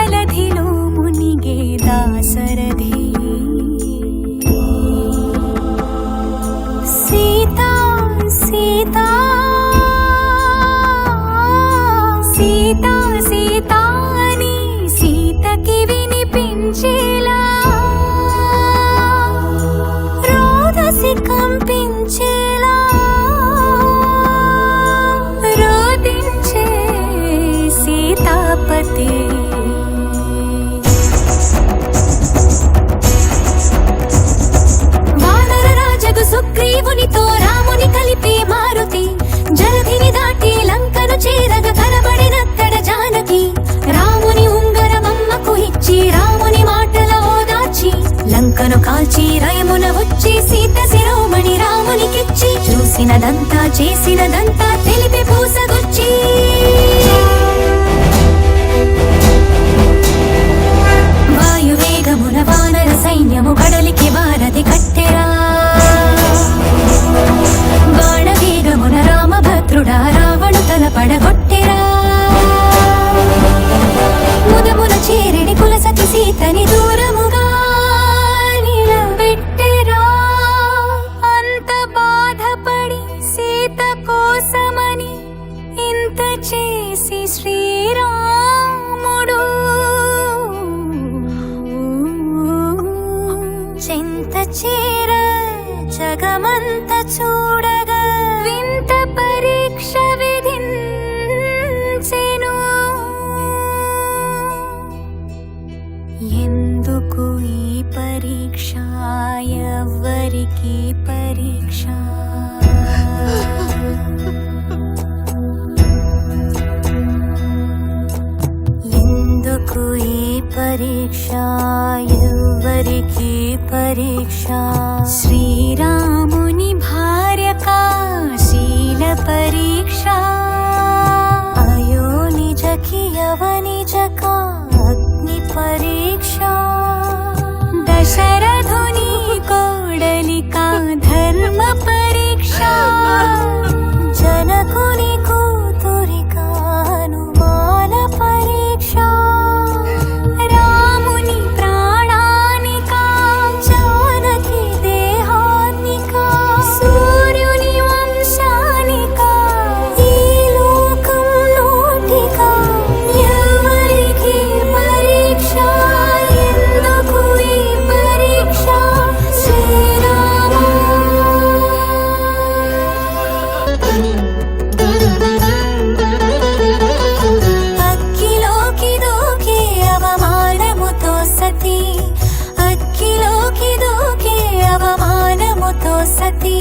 జలధిలో మునిగే దాసరథి సీతా సీతా సీతా సీతా అని సీతకి వినిపించేలా రోదసి కంపించేలా రోదించే సీతాపతి వానరరాజగు సుగ్రీవునితో రాముని కలిపి మారుతి జలధిని దాటి లంకను చేరగ కనబడినక్కడ జానకి రాముని ఉంగరమమ్మకు ఇచ్చి రాముని మాటల ఓదార్చి లంకను కాల్చి రయమున వచ్చి సీత శిరోమణి రామునికిచ్చి చూసినదంతా చేసినదంతా తెలిపి పూసగొచ్చి వాయువేగమున వానర సైన్యము కడలికి వారధి కట్టెరా బాణవేగమున రామభద్రుడా రావణు తల పడగొట్టెరా ముదమున చేరిడి కులసతి సీతని దూరముగా నిలబెట్టెరా అంత బాధపడి సీత కోసమని ఇంత చేసి శ్రీరాముడు చింత చేర జగమంత చూడగా వింత పరీక్ష విధించెను ఎందుకు ఈ పరీక్ష ఎవ్వరికి పరీక్ష ఎందుకు ఈ పరీక్ష ఎవ్వరికి పరీక్ష శ్రీరాముని భార్యకా శీల పరీక్ష అయో నిజకి అవనిజకా అగ్ని పరీక్ష దశరథుని కోడలికా ధర్మ పరీక్ష జనకుని కూతురికా అనుమాన పరీక్ష రాముని ప్రాణానికా జానకి దేహానికా సూర్యుని వంశానికా ఈ లోకం నోటికా ఎవరికి పరీక్ష ఎందుకు ఈ పరీక్ష శ్రీరామ అక్కిలోకి దూకే అవమానముతో సతి అక్కిలోకి దూకే అవమానముతో సతి